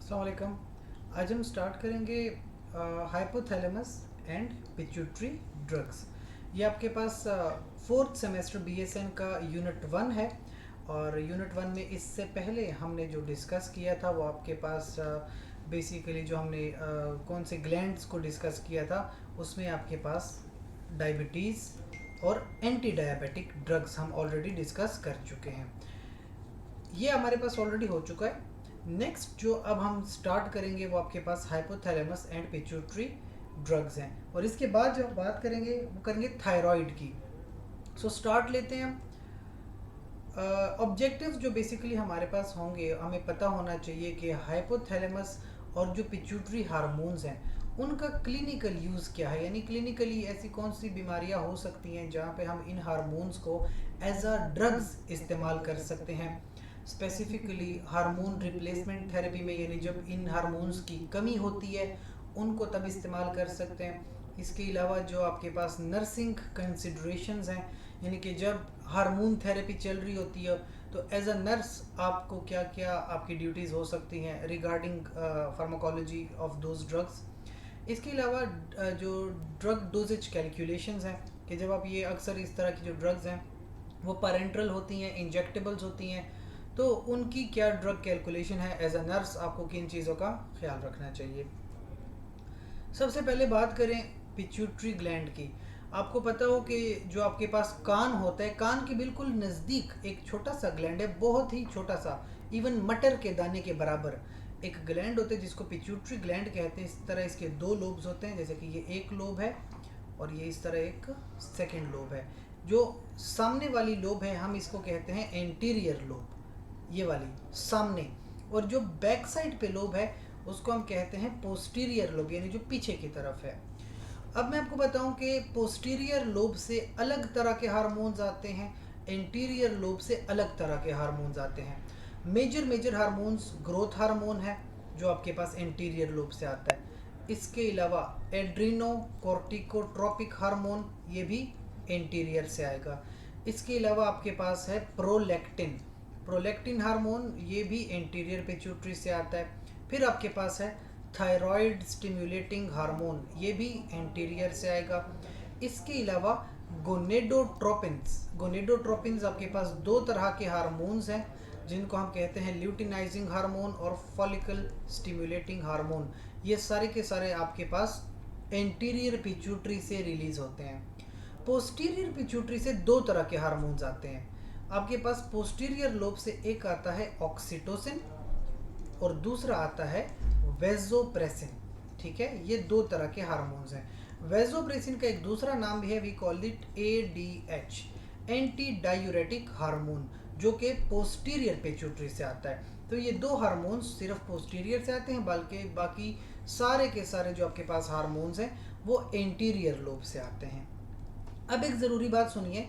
अस्सलाम वालेकुम। आज हम स्टार्ट करेंगे हाइपोथैलेमस एंड पिट्यूटरी ड्रग्स। ये आपके पास फोर्थ सेमेस्टर बीएसएन का यूनिट 1 है। और यूनिट 1 में इससे पहले हमने जो डिस्कस किया था वो आपके पास बेसिकली जो हमने कौन से ग्लैंड्स को डिस्कस किया था उसमें आपके पास डायबिटीज़ और एंटी डायबिटिक ड्रग्स हम ऑलरेडी डिस्कस कर चुके हैं। ये हमारे पास ऑलरेडी हो चुका है। नेक्स्ट जो अब हम स्टार्ट करेंगे वो आपके पास हाइपोथैलेमस एंड पिट्यूटरी ड्रग्स हैं, और इसके बाद जो हम बात करेंगे वो करेंगे थायराइड की। सो स्टार्ट लेते हैं हम। ऑब्जेक्टिव्स जो बेसिकली हमारे पास होंगे, हमें पता होना चाहिए कि हाइपोथैलेमस और जो पिट्यूटरी हार्मोन्स हैं उनका क्लिनिकल यूज़ क्या है, यानी क्लिनिकली ऐसी कौन सी बीमारियां हो सकती हैं जहां पे हम इन हार्मोन्स को एज अ ड्रग्स इस्तेमाल कर सकते हैं। स्पेसिफिकली हार्मोन रिप्लेसमेंट थेरेपी में, यानी जब इन हार्मोन्स की कमी होती है उनको तब इस्तेमाल कर सकते हैं। इसके अलावा जो आपके पास नर्सिंग कंसिडरेशंस हैं, यानी कि जब हार्मोन थेरेपी चल रही होती है तो एज अ नर्स आपको क्या क्या आपकी ड्यूटीज़ हो सकती हैं regarding pharmacology of those drugs. इसके अलावा जो ड्रग डोजेज कैलकुलेशंस हैं कि जब आप ये अक्सर इस तरह की जो ड्रग्स हैं वो पैरेंट्रल होती हैं, इंजेक्टेबल्स होती हैं, तो उनकी क्या ड्रग कैलकुलेशन है, एज अ नर्स आपको किन चीज़ों का ख्याल रखना चाहिए। सबसे पहले बात करें पिट्यूटरी ग्लैंड की। आपको पता हो कि जो आपके पास कान होता है, कान के बिल्कुल नज़दीक एक छोटा सा ग्लैंड है, बहुत ही छोटा सा, इवन मटर के दाने के बराबर एक ग्लैंड होता है जिसको पिट्यूटरी ग्लैंड कहते हैं। इस तरह इसके दो लोब्स होते हैं, जैसे कि ये एक लोब है और ये इस तरह एक सेकेंड लोब है। जो सामने वाली लोब है हम इसको कहते हैं एंटीरियर लोब, ये वाली सामने, और जो बैक साइड पे लोब है उसको हम कहते हैं पोस्टीरियर लोब, यानी जो पीछे की तरफ है। अब मैं आपको बताऊं कि पोस्टीरियर लोब से अलग तरह के हार्मोन्स आते हैं, एंटीरियर लोब से अलग तरह के हार्मोन्स आते हैं। मेजर हार्मोन्स ग्रोथ हार्मोन है जो आपके पास एंटीरियर लोब से आता है। इसके अलावा एड्रीनो कॉर्टिकोट्रोपिक हार्मोन, ये भी एंटीरियर से आएगा। इसके अलावा आपके पास है प्रोलैक्टिन, प्रोलैक्टिन हार्मोन, ये भी एंटीरियर पिट्यूटरी से आता है। फिर आपके पास है थायराइड स्टिमुलेटिंग हार्मोन, ये भी एंटीरियर से आएगा। इसके अलावा गोनेडोट्रोपिन्स, गोनेडोट्रोपिन्स आपके पास दो तरह के हार्मोन्स हैं जिनको हम कहते हैं ल्यूटिनाइजिंग हार्मोन और फॉलिकल स्टिमुलेटिंग हार्मोन। ये सारे के सारे आपके पास एंटीरियर पिट्यूटरी से रिलीज होते हैं। पोस्टीरियर पिट्यूटरी से दो तरह के हार्मोन्स आते हैं आपके पास। पोस्टीरियर लोब से एक आता है ऑक्सीटोसिन और दूसरा आता है वेजोप्रेसिन। ठीक है, ये दो तरह के हार्मोन्स हैं। वेजोप्रेसिन का एक दूसरा नाम भी है, we call it ADH, antidiuretic hormone, जो कि पोस्टीरियर पिट्यूटरी से आता है। तो ये दो हार्मोन्स सिर्फ पोस्टीरियर से आते हैं, बल्कि बाकी सारे के सारे जो आपके पास हार्मोन्स हैं वो एंटीरियर लोब से आते हैं। अब एक ज़रूरी बात सुनिए,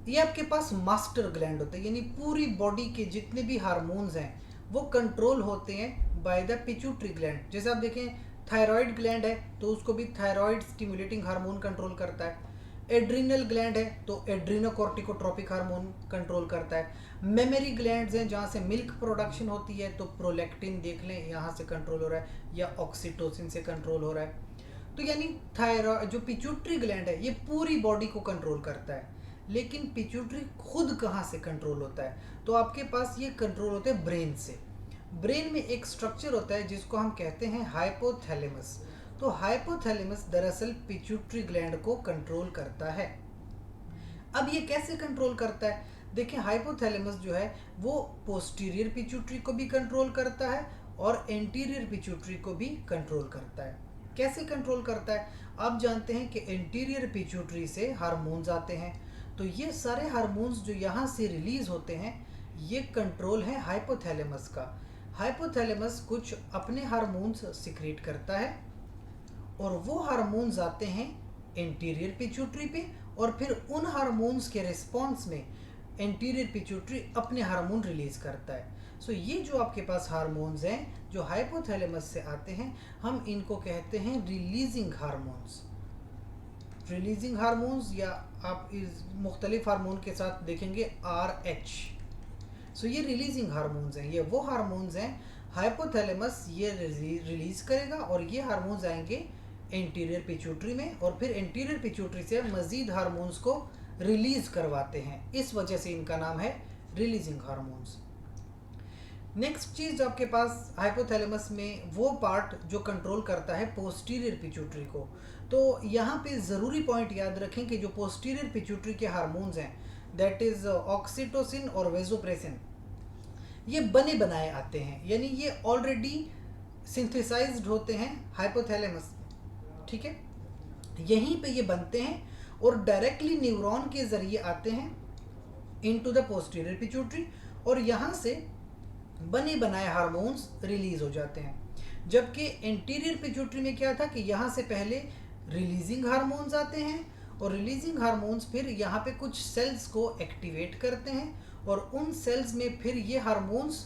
ये आपके पास मास्टर ग्लैंड होते हैं, यानी पूरी बॉडी के जितने भी हार्मोन्स हैं वो कंट्रोल होते हैं बाय द पिट्यूटरी ग्लैंड। जैसे आप देखें थायराइड ग्लैंड है तो उसको भी थायराइड स्टिमुलेटिंग हार्मोन कंट्रोल करता है। एड्रीनल ग्लैंड है तो एड्रीनोकॉर्टिकोट्रोपिक हार्मोन कंट्रोल करता है। मेमरी ग्लैंड्स हैं जहाँ से मिल्क प्रोडक्शन होती है तो प्रोलैक्टिन देख लें यहाँ से कंट्रोल हो रहा है, या ऑक्सीटोसिन से कंट्रोल हो रहा है। तो यानी थायराइड जो पिट्यूटरी ग्लैंड है ये पूरी बॉडी को कंट्रोल करता है। लेकिन पिट्यूटरी खुद कहाँ से कंट्रोल होता है, तो आपके पास ये कंट्रोल होता है ब्रेन से। ब्रेन में एक स्ट्रक्चर होता है जिसको हम कहते हैं हाइपोथैलेमस। तो हाइपोथैलेमस दरअसल पिट्यूटरी ग्लैंड को कंट्रोल करता है। अब ये कैसे कंट्रोल करता है, देखिए हाइपोथैलेमस जो है वो पोस्टीरियर पिट्यूटरी को भी कंट्रोल करता है और एंटीरियर पिट्यूटरी को भी कंट्रोल करता है। कैसे कंट्रोल करता है, आप जानते हैं कि एंटीरियर पिट्यूटरी से हार्मोन्स आते हैं, तो ये सारे हार्मोन्स जो यहाँ से रिलीज होते हैं ये कंट्रोल है हाइपोथैलेमस का। हाइपोथैलेमस कुछ अपने हार्मोन्स सिक्रेट करता है और वो हार्मोन्स आते हैं एंटीरियर पिट्यूटरी पे, और फिर उन हार्मोन्स के रिस्पॉन्स में एंटीरियर पिट्यूटरी अपने हार्मोन रिलीज करता है। सो ये जो आपके पास हार्मोन्स हैं जो हाइपोथैलेमस से आते हैं हम इनको कहते हैं रिलीजिंग हार्मोन्स। रिलीजिंग हार्मोन्स, या आप इस मुख्तलिफ हार्मोन के साथ देखेंगे RH, सो ये रिलीजिंग हार्मोन्स हैं, ये वो हार्मोन्स हैं हाइपोथैलेमस ये रिलीज करेगा और ये हार्मोन्स आएंगे एंटीरियर पिट्यूटरी में और फिर एंटीरियर पिट्यूटरी से मजीद हार्मोन्स को रिलीज करवाते हैं, इस वजह से इनका नाम है रिलीजिंग हार्मोन्स। नेक्स्ट चीज आपके पास हाइपोथैलेमस में वो पार्ट जो कंट्रोल करता है पोस्टीरियर पिट्यूटरी को। तो यहाँ पे ज़रूरी पॉइंट याद रखें कि जो पोस्टीरियर पिट्यूटरी के हार्मोन्स हैं दैट इज़ ऑक्सीटोसिन और वेसोप्रेसिन, ये बने बनाए आते हैं, यानी ये ऑलरेडी सिंथेसाइज्ड होते हैं हाइपोथैलेमस, ठीक है, यहीं पे ये बनते हैं और डायरेक्टली न्यूरॉन के ज़रिए आते हैं इनटू द पोस्टीरियर पिट्यूटरी और यहाँ से बने बनाए हार्मोन्स रिलीज हो जाते हैं। जबकि एंटीरियर पिट्यूटरी में क्या था कि यहाँ से पहले रिलीजिंग हार्मोन्स आते हैं और रिलीजिंग हार्मोन्स फिर यहाँ पे कुछ सेल्स को एक्टिवेट करते हैं और उन सेल्स में फिर ये हार्मोन्स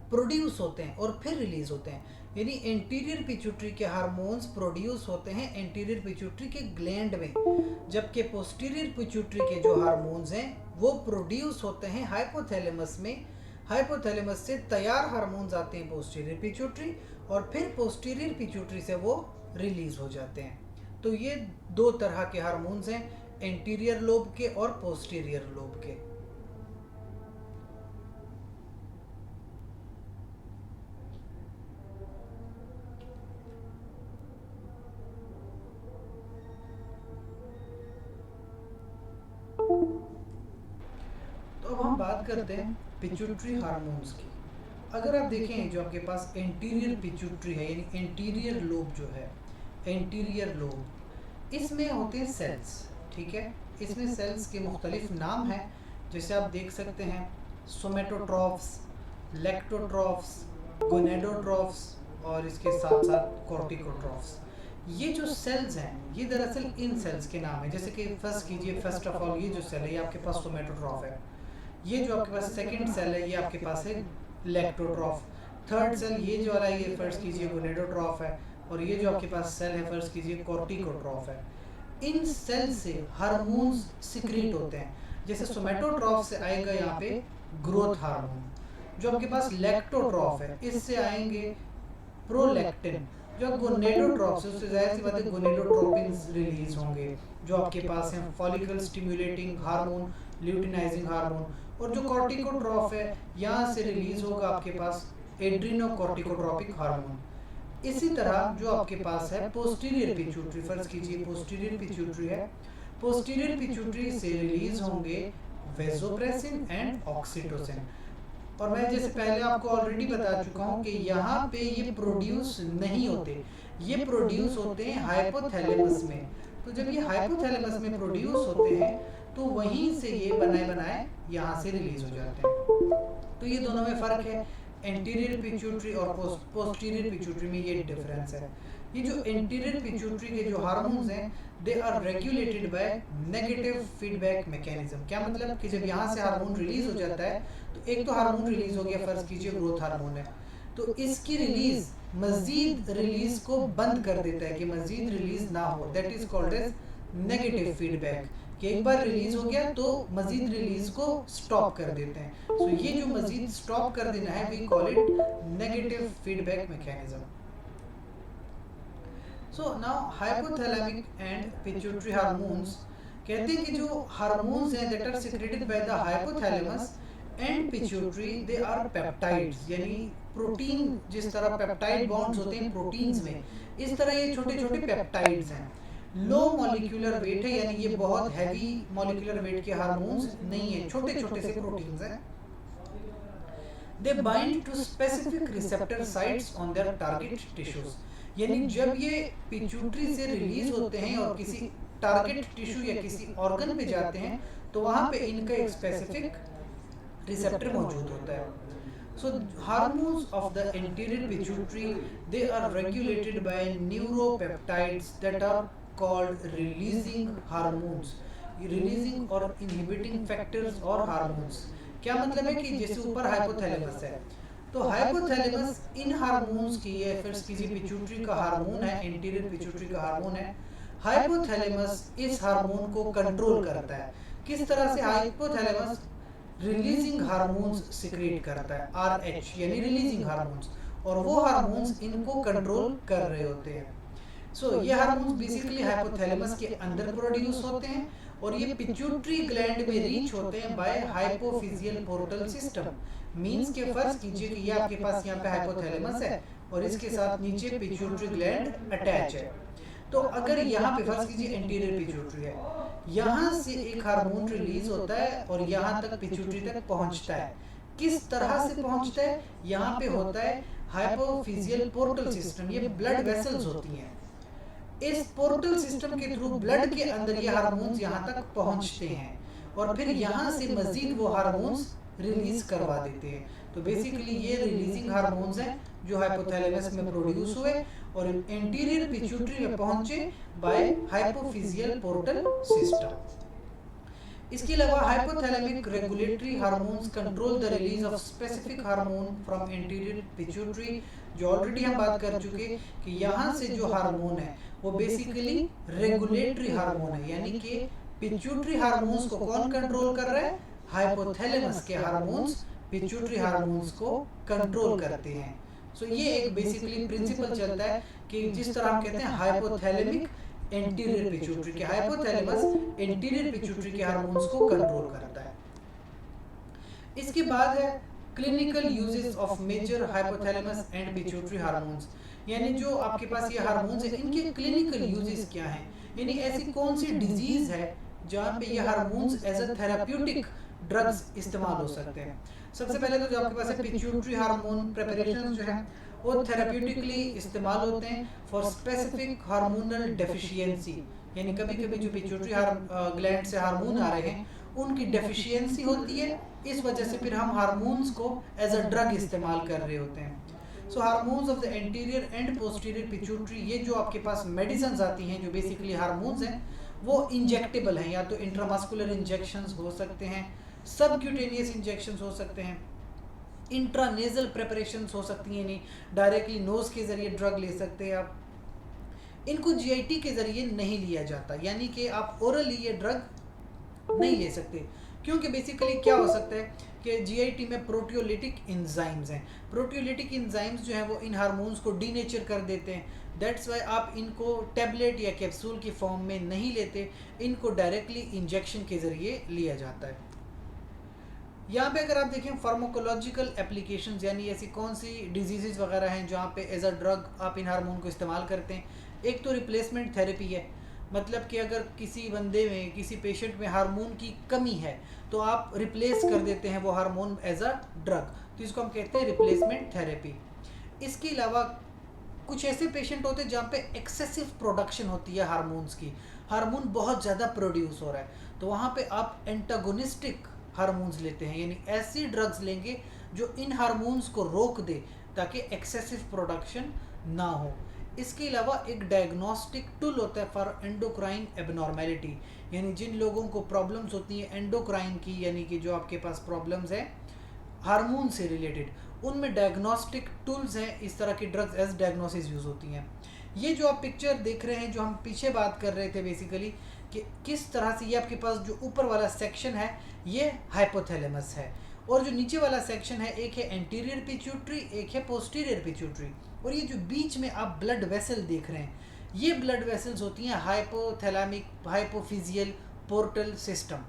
प्रोड्यूस होते हैं और फिर रिलीज होते हैं। यानी एंटीरियर पिट्यूटरी के हार्मोन्स प्रोड्यूस होते हैं एंटीरियर पिट्यूटरी के ग्लैंड में, जबकि पोस्टीरियर पिट्यूटरी के जो हार्मोन्स हैं वो प्रोड्यूस होते हैं हाइपोथैलेमस में। हाइपोथैलेमस से तैयार हार्मोन्स आते हैं पोस्टीरियर पिट्यूटरी और फिर पोस्टीरियर पिट्यूटरी से वो रिलीज हो जाते हैं। तो ये दो तरह के हार्मोन्स हैं, एंटीरियर लोब के और पोस्टीरियर लोब के। तो अब हम बात करते हैं पिट्यूटरी हार्मोन्स की। अगर आप देखें जो आपके पास एंटीरियर पिट्यूटरी है यानी एंटीरियर लोब जो है, एंटीरियर लोब, इसमें होते हैं सेल्स, ठीक है, इसमें सेल्स के मुख्तलिफ नाम हैं, जैसे आप देख सकते हैं सोमेटोट्रॉफ्स, लेक्टोट्रॉफ्स, गोनेडोट्रॉफ्स और इसके साथ साथ कॉर्टिकोट्रॉफ्स। ये जो सेल्स हैं ये दरअसल इन सेल्स के नाम है। जैसे कि फर्स्ट ऑफ ऑल ये जो सेल है ये आपके पास सोमेटोट्रॉफ है, ये जो आपके पास सेकंड सेल है ये आपके पास है लेक्टोट्रॉफ, थर्ड सेल ये जो वाला ये फर्ज कीजिए गोनेडोट्रॉफ है और ये जो आपके पास सेल है फर्ज कीजिए कॉर्टिकोट्रॉफ है। इन सेल से हार्मोन्स सिक्रीट होते हैं, जैसे सोमेटोट्रॉफ से आएगा यहाँ पे ग्रोथ हार्मोन, जो आपके पास लेक्टोट्रॉफ है इससे आएंगे प्रोलैक्टिन, जो गोनेडोट्रॉफ से उससे जाहिर सी बात है गोनेडोट्रोपिन्स रिलीज होंगे, जो आपके पास हैं follicle stimulating hormone, luteinizing hormone, और जो कॉर्टिकोट्रॉफ है यहाँ से रिलीज होगा आपके पास एड्रिनोकॉर्टिकोट्रोपिक हार्मोन। इसी तरह जो आपके पास है पोस्टीरियर पिट्यूटरी, फर्ज कीजिए पोस्टीरियर पिट्यूटरी है, पोस्टीरियर पिट्यूटरी से रिलीज होंगे वेसोप्रेसिन एंड ऑक्सीटोसिन। और मैं जैसे पहले आपको ऑलरेडी बता चुका हूँ कि यहाँ पे ये प्रोड्यूस नहीं होते, ये प्रोड्यूस होते हैं हाइपोथैलेमस में। तो जब ये हाइपोथैलेमस में प्रोड्यूस होते हैं तो वहीं से ये बनाए बनाए यहाँ से रिलीज हो जाते हैं। तो ये दोनों में फ़र्क है, एंटीरियर पिट्यूटरी और पोस्टीरियर पिट्यूटरी में ये डिफरेंस है। ये जो एंटीरियर पिट्यूटरी के जो हार्मोन्स हैं they are regulated by negative feedback mechanism. क्या मतलब कि जब यहाँ से हार्मोन रिलीज हो जाता है तो एक तो हार्मोन रिलीज हो गया, फर्ज कीजिए ग्रोथ हार्मोन है, तो इसकी रिलीज मजीद रिलीज को बंद कर देता है कि मजीद रिलीज ना हो, that is called as negative feedback, कि एक बार रिलीज हो गया तो मजीद रिलीज को स्टॉप कर देते हैं। सो ये जो मजीद स्टॉप कर देना है we call it negative feedback mechanism. So now hypothalamic and pituitary hormones, कहते हैं कि जो हार्मोन्स हैं that are secreted by the hypothalamus and pituitary they are peptides, यानी प्रोटीन, जिस तरह पेप्टाइड बॉन्ड्स होते हैं प्रोटीन्स में, इस तरह ये छोटे छोटे पेप्टाइड्स हैं। लो मॉलिक्यूलर वेट है, यानी ये बहुत हैवी मॉलिक्यूलर वेट के हार्मोन्स नहीं है, छोटे छोटे से प्रोटीन्स हैं। They bind to specific receptor sites on their target tissues, यानी जब ये पिट्यूटरी से रिलीज होते हैं और किसी टारगेट टिश्यू या किसी ऑर्गन पे जाते हैं तो वहाँ पे इनका एक स्पेसिफिक रिसेप्टर मौजूद होता है। So hormones of the anterior pituitary, they are regulated by neuropeptides that are called releasing hormones, releasing or inhibiting factors और hormones। क्या मतलब है कि जैसे ऊपर हाइपोथैलेमस है तो हाइपोथैलेमस इन हार्मोन्स की, ये फर्स्ट कीजिए पिट्यूटरी का हार्मोन है, एंटीरियर पिट्यूटरी का हार्मोन है, हाइपोथैलेमस इस हार्मोन को कंट्रोल करता है। किस तरह से? हाइपोथैलेमस रिलीजिंग हार्मोन्स सिक्रेट करता है, RH यानी रिलीजिंग हार्मोन्स, और वो हार्मोन्स इनको कंट्रोल कर रहे होते हैं। ये हार्मोन्स बेसिकली हाइपोथैलेमस के अंदर प्रोड्यूस होते हैं और ये पिट्यूटरी ग्लैंड में रीच होते हैं by hypophyseal portal system. Means के फर्ज कीजिए कि ये आपके पास यहाँ पे हाइपोथैलेमस है और इसके साथ नीचे पिट्यूटरी ग्लैंड अटैच है। तो अगर यहाँ पे फर्ज कीजिए एंटीरियर पिट्यूटरी है, यहाँ से एक हार्मोन रिलीज होता है और यहाँ तक पिट्यूटरी तक पहुँचता है। किस तरह से पहुँचता है? यहाँ पे होता है हाइपोफिजियल पोर्टल सिस्टम, ये ब्लड वेसल्स होती हैं। इस पोर्टल सिस्टम के थ्रू ब्लड के अंदर ये हार्मोन्स यहाँ तक पहुँचते हैं और फिर यहाँ से मजीद वो हार्मोन्स रिलीज करवा देते हैं। तो बेसिकली ये रिलीजिंग हार्मोन्स हैं जो हाइपोथैलेमस में प्रोड्यूस हुए और एंटीरियर पिट्यूटरी में पहुंचे बाय हाइपोफिजियल पोर्टल सिस्टम। इसके अलावा hypothalamic regulatory hormones control the release of specific hormone from anterior pituitary, जो ऑलरेडी हम बात कर चुके कि यहाँ से जो हार्मोन है वो बेसिकली रेगुलेटरी हार्मोन है, यानी कि पिट्यूटरी हार्मोन्स को कौन कंट्रोल कर रहा है? हाइपोथैलेमस के हार्मोन्स पिट्यूटरी हार्मोन्स को कंट्रोल करते हैं। ये एक बेसिकली प्रिंसिपल चलता है कि जिस तरह हम कहते हैं हाइपोथैलेमिक एंटीरियर पिट्यूटरी, के हाइपोथैलेमस एंटीरियर पिट्यूटरी के हार्मोन्स को कंट्रोल करता है। इसके बाद है clinical uses of major hypothalamus and pituitary hormones, यानी जो आपके पास ये हार्मोन्स है इनके क्लिनिकल यूजेस क्या हैं, यानी ऐसी कौन सी डिजीज है जहाँ पे ये hormones as a therapeutic drugs इस्तेमाल हो सकते हैं। सबसे पहले तो जो आपके पास है पिट्यूटरी हार्मोन प्रिपरेशन जो है वो थेराप्यूटिकली इस्तेमाल होते हैं फॉर स्पेसिफिक हार्मोनल डेफिशिएंसी, यानी कभी कभी जो पिट्यूटरी ग्लैंड से हार्मोन आ रहे हैं उनकी डेफिशिएंसी होती है, इस वजह से फिर हम हार्मोन्स को एज अ ड्रग इस्तेमाल कर रहे होते हैं। Hormones of the anterior and posterior pituitary, ये जो आपके पास मेडिसिन आती हैं जो बेसिकली हार्मोन्स हैं वो इंजेक्टेबल हैं, या तो इंट्रामस्कुलर इंजेक्शंस हो सकते हैं, सबक्यूटेनियस इंजेक्शंस हो सकते हैं, इंट्रानेजल प्रेपरेशंस हो सकती हैं, नहीं डायरेक्टली नोज के जरिए ड्रग ले सकते हैं आप। इनको जीआईटी के जरिए नहीं लिया जाता, यानी कि आप ओरली ये ड्रग नहीं ले सकते, क्योंकि बेसिकली क्या हो सकता है कि जीआईटी में प्रोटियोलिटिक एंजाइम्स हैं। प्रोटियोलिटिक एंजाइम्स जो हैं वो इन हार्मोन्स को डीनेचर कर देते हैं। दैट्स वाई आप इनको टैबलेट या कैप्सूल की फॉर्म में नहीं लेते, इनको डायरेक्टली इंजेक्शन के ज़रिए लिया जाता है। यहाँ पे अगर आप देखें फार्माकोलॉजिकल एप्लीकेशंस, यानी ऐसी कौन सी डिजीज़ वगैरह हैं जहाँ पे एज अ ड्रग आप इन हार्मोन को इस्तेमाल करते हैं। एक तो रिप्लेसमेंट थेरेपी है, मतलब कि अगर किसी बंदे में किसी पेशेंट में हार्मोन की कमी है तो आप रिप्लेस कर देते हैं वो हार्मोन एज अ ड्रग, तो इसको हम कहते हैं रिप्लेसमेंट थेरेपी। इसके अलावा कुछ ऐसे पेशेंट होते हैं जहाँ पे एक्सेसिव प्रोडक्शन होती है हार्मोन्स की, हार्मोन बहुत ज़्यादा प्रोड्यूस हो रहा है, तो वहाँ पे आप एंटागोनिस्टिक हार्मोन्स लेते हैं, यानी ऐसी ड्रग्स लेंगे जो इन हार्मोन्स को रोक दे ताकि एक्सेसिव प्रोडक्शन ना हो। इसके अलावा एक डायग्नोस्टिक टूल होता है फॉर एंडोक्राइन एबनॉर्मेलिटी, यानी जिन लोगों को प्रॉब्लम्स होती हैं एंडोक्राइन की, यानी कि जो आपके पास प्रॉब्लम्स हैं हार्मोन से रिलेटेड, उनमें डायग्नोस्टिक टूल्स हैं, इस तरह की ड्रग्स एज डायग्नोसिस यूज़ होती हैं। ये जो आप पिक्चर देख रहे हैं, जो हम पीछे बात कर रहे थे बेसिकली कि किस तरह से ये आपके पास जो ऊपर वाला सेक्शन है ये हाइपोथैलेमस है, और जो नीचे वाला सेक्शन है एक है एंटीरियर पिट्यूटरी, एक है पोस्टीरियर पिट्यूटरी, और ये जो बीच में आप ब्लड वेसल देख रहे हैं ये ब्लड वेसल्स होती हैं हाइपोथैलेमिक हाइपोफिजियल पोर्टल सिस्टम।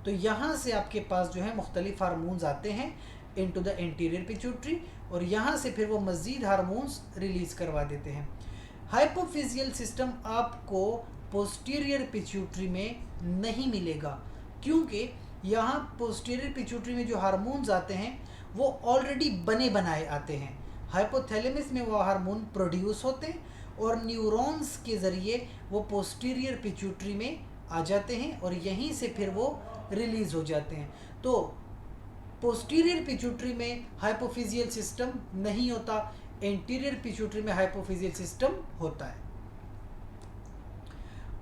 तो यहाँ से आपके पास जो है मुख्तलिफ हार्मोन्स आते हैं इनटू द एंटीरियर पिट्यूटरी, और यहाँ से फिर वो मज़ीद हार्मोन्स रिलीज़ करवा देते हैं। हाइपोफिजियल सिस्टम आपको पोस्टीरियर पिट्यूटरी में नहीं मिलेगा, क्योंकि यहाँ पोस्टीरियर पिट्यूटरी में जो हार्मोन्स आते हैं वो ऑलरेडी बने बनाए आते हैं। हाइपोथैलेमस में वो हार्मोन प्रोड्यूस होते हैं और न्यूरॉन्स के ज़रिए वो पोस्टीरियर पिट्यूटरी में आ जाते हैं और यहीं से फिर वो रिलीज़ हो जाते हैं। तो पोस्टीरियर पिट्यूटरी में हाइपोफिजियल सिस्टम नहीं होता, एंटीरियर पिट्यूटरी में हाइपोफिजियल सिस्टम होता है।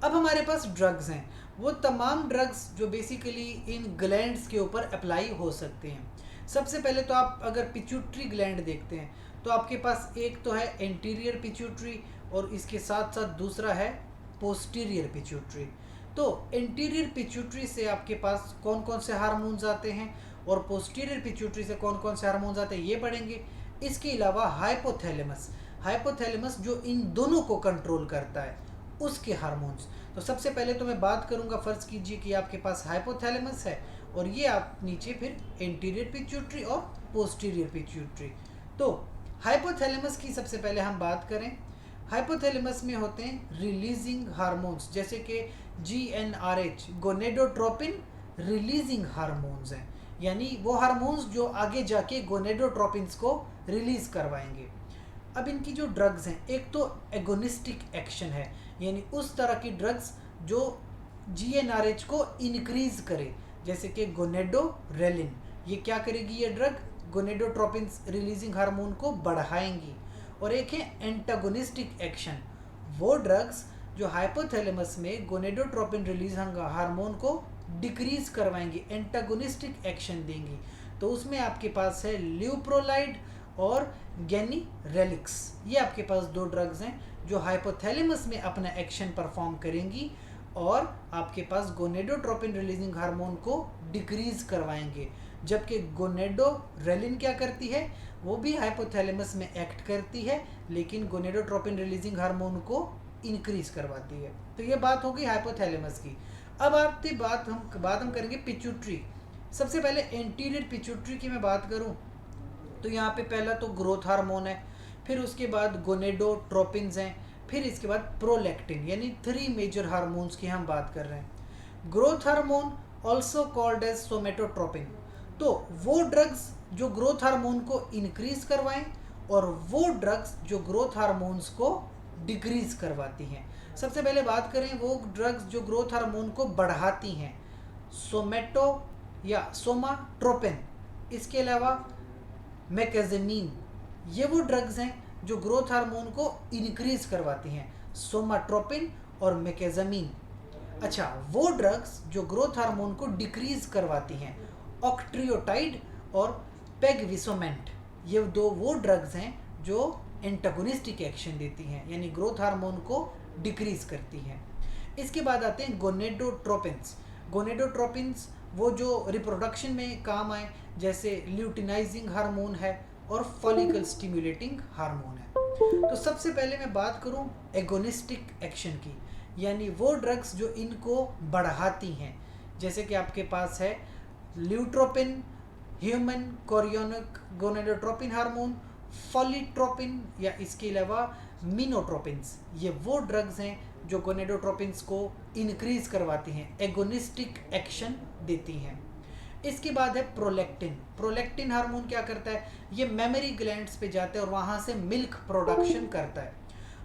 अब हमारे पास ड्रग्स हैं, वो तमाम ड्रग्स जो बेसिकली इन ग्लैंड्स के ऊपर अप्लाई हो सकते हैं। सबसे पहले तो आप अगर पिट्यूटरी ग्लैंड देखते हैं तो आपके पास एक तो है एंटीरियर पिट्यूटरी और इसके साथ साथ दूसरा है पोस्टीरियर पिट्यूटरी। तो एंटीरियर पिट्यूटरी से आपके पास कौन कौन से हार्मोन्स आते हैं, और पोस्टीरियर पिट्यूटरी से कौन कौन से हार्मोन्स आते हैं ये पढ़ेंगे। इसके अलावा हाइपोथैलेमस जो इन दोनों को कंट्रोल करता है उसके हार्मोन्स। तो सबसे पहले तो मैं बात करूंगा, फर्ज कीजिए कि आपके पास हाइपोथैलेमस है और ये आप नीचे फिर एंटीरियर पिट्यूटरी और पोस्टीरियर पिट्यूटरी। तो हाइपोथैलेमस की सबसे पहले हम बात करें। हाइपोथैलेमस में होते हैं रिलीजिंग हार्मोन्स, जैसे कि GnRH गोनेडोट्रोपिन रिलीजिंग हार्मोन्स हैं, यानी वो हार्मोन्स जो आगे जाके गोनेडोट्रोपिन्स को रिलीज करवाएंगे। अब इनकी जो ड्रग्स हैं, एक तो एगोनिस्टिक एक्शन है, यानी उस तरह की ड्रग्स जो GnRH को इंक्रीज करे, जैसे कि गोनेडोरेलिन। ये क्या करेगी ये ड्रग? गोनेडोट्रोपिन्स रिलीजिंग हार्मोन को बढ़ाएंगी। और एक है एंटागोनिस्टिक एक्शन, वो ड्रग्स जो हाइपोथैलेमस में गोनेडोट्रोपिन रिलीजिंग हार्मोन को डिक्रीज करवाएंगी, एंटागोनिस्टिक एक्शन देंगी। तो उसमें आपके पास है ल्यूप्रोलाइड और गेनिरेलिक्स। ये आपके पास दो ड्रग्स हैं जो हाइपोथैलेमस में अपना एक्शन परफॉर्म करेंगी और आपके पास गोनेडोट्रोपिन रिलीजिंग हार्मोन को डिक्रीज करवाएंगे। जबकि गोनेडोरेलिन क्या करती है? वो भी हाइपोथैलेमस में एक्ट करती है, लेकिन गोनेडोट्रोपिन रिलीजिंग हार्मोन को इंक्रीज करवाती है। तो ये बात होगी हाइपोथैलेमस की। अब आपकी बात हम करेंगे पिट्यूटरी। सबसे पहले एंटीरियर पिट्यूटरी की मैं बात करूं तो यहाँ पे पहला तो ग्रोथ हार्मोन है, फिर उसके बाद गोनेडोट्रोपिन्स हैं, फिर इसके बाद प्रोलैक्टिन, यानी 3 मेजर हार्मोन्स की हम बात कर रहे हैं। Growth hormone also called as somatotropin. तो वो ड्रग्स जो ग्रोथ हार्मोन को इंक्रीज करवाएं और वो ड्रग्स जो ग्रोथ हार्मोन्स को डिक्रीज करवाती हैं। सबसे पहले बात करें वो ड्रग्स जो ग्रोथ हार्मोन को बढ़ाती हैं, सोमेटो या सोमाट्रोपिन, इसके अलावा मेकेजेमीन। ये वो ड्रग्स हैं जो ग्रोथ हार्मोन को इंक्रीज करवाती हैं, सोमाट्रोपिन और मेकेजेमीन। अच्छा, वो ड्रग्स जो ग्रोथ हार्मोन को डिक्रीज करवाती हैं, ऑक्ट्रियोटाइड और पेगविसोमेंट। ये वो ड्रग्स हैं जो एंटागोनिस्टिक एक्शन देती हैं, यानी ग्रोथ हार्मोन को डिक्रीज करती हैं। इसके बाद आते हैं गोनेडोट्रोपिन्स। गोनेडोट्रोपिन्स वो जो रिप्रोडक्शन में काम आए, जैसे ल्यूटिनाइजिंग हार्मोन है और फॉलिकल स्टिमुलेटिंग हार्मोन है। तो सबसे पहले मैं बात करूं एगोनिस्टिक एक्शन की, यानी वो ड्रग्स जो इनको बढ़ाती हैं, जैसे कि आपके पास है ल्यूट्रोपिन, ह्यूमन कोरियोनिक गोनेडोट्रोपिन हार्मोन, फॉलिट्रोपिन या इसके अलावा मिनोट्रोपिन्स। ये वो ड्रग्स हैं जो गोनेडोट्रोपिन्स को इंक्रीज करवाती हैं, एगोनिस्टिक एक्शन देती हैं। इसके बाद है प्रोलैक्टिन। प्रोलैक्टिन हार्मोन क्या करता है? ये मेमोरी ग्लैंड्स पे जाता है और वहाँ से मिल्क प्रोडक्शन करता है।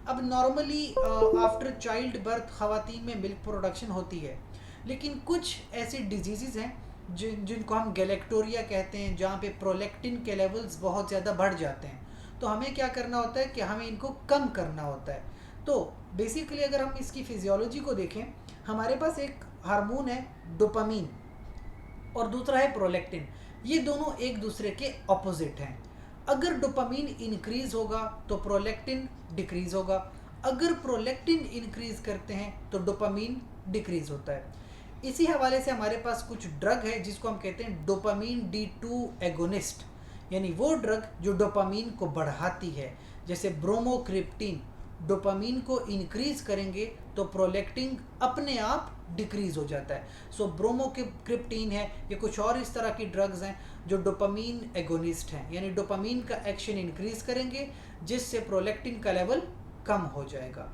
अब नॉर्मली आफ्टर चाइल्ड बर्थ खवातीन में मिल्क प्रोडक्शन होती है, लेकिन कुछ ऐसी डिजीज़ हैं जिनको हम गैलेक्टोरिया कहते हैं, जहाँ पे प्रोलैक्टिन के लेवल्स बहुत ज़्यादा बढ़ जाते हैं। तो हमें क्या करना होता है कि हमें इनको कम करना होता है। तो बेसिकली अगर हम इसकी फिजियोलॉजी को देखें, हमारे पास एक हार्मोन है डोपामीन और दूसरा है प्रोलैक्टिन। ये दोनों एक दूसरे के ऑपोजिट हैं। अगर डोपामीन इंक्रीज होगा तो प्रोलैक्टिन डिक्रीज होगा, अगर प्रोलैक्टिन इंक्रीज करते हैं तो डोपामीन डिक्रीज होता है। इसी हवाले से हमारे पास कुछ ड्रग है जिसको हम कहते हैं डोपामीन D2 एगोनिस्ट, यानी वो ड्रग जो डोपामीन को बढ़ाती है, जैसे ब्रोमोक्रिप्टिन। डोपामीन को इंक्रीज करेंगे तो प्रोलैक्टिन अपने आप डिक्रीज हो जाता है। सो ब्रोमोक्रिप्टिन है, ये कुछ और इस तरह की ड्रग्स हैं जो डोपामीन एगोनिस्ट हैं, यानी डोपामीन का एक्शन इंक्रीज करेंगे जिससे प्रोलैक्टिन का लेवल कम हो जाएगा।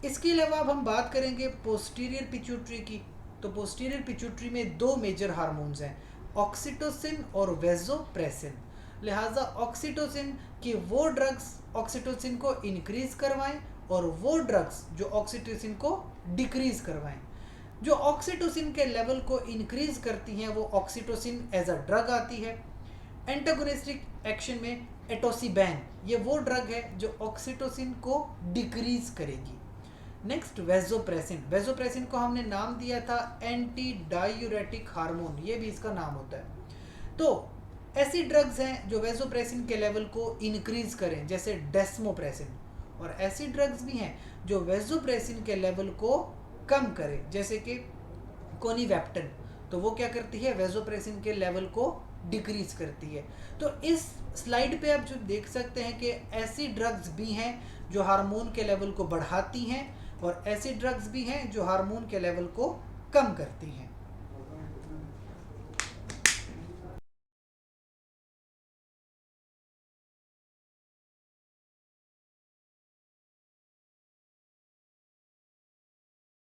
इसके अलावा अब हम बात करेंगे पोस्टीरियर पिट्यूटरी की। तो पोस्टीरियर पिट्यूटरी में 2 मेजर हार्मोन्स हैं, ऑक्सीटोसिन और वेसोप्रेसिन। लिहाजा ऑक्सीटोसिन की वो ड्रग्स ऑक्सीटोसिन को इंक्रीज करवाएं और वो ड्रग्स जो ऑक्सीटोसिन को डिक्रीज करवाएं। जो ऑक्सीटोसिन के लेवल को इंक्रीज करती हैं वो ऑक्सीटोसिन एज अ ड्रग आती है। एंटागोनिस्टिक एक्शन में एटोसिबैन, ये वो ड्रग है जो ऑक्सीटोसिन को डिक्रीज करेगी। Next vasopressin. वेसोप्रेसिन को हमने नाम दिया था एंटी डायूरेटिक हार्मोन, ये भी इसका नाम होता है। तो ऐसी ड्रग्स हैं जो वेसोप्रेसिन के लेवल को इंक्रीज करें, जैसे डेस्मोप्रेसिन, और ऐसी ड्रग्स भी हैं जो वेसोप्रेसिन के लेवल को कम करें, जैसे कि कोनिवेप्टन। तो वो क्या करती है, वेसोप्रेसिन के लेवल को डिक्रीज करती है। तो इस स्लाइड पे आप जो देख सकते हैं कि ऐसी ड्रग्स भी हैं जो हार्मोन के लेवल को बढ़ाती हैं और ऐसी ड्रग्स भी हैं जो हार्मोन के लेवल को कम करती हैं।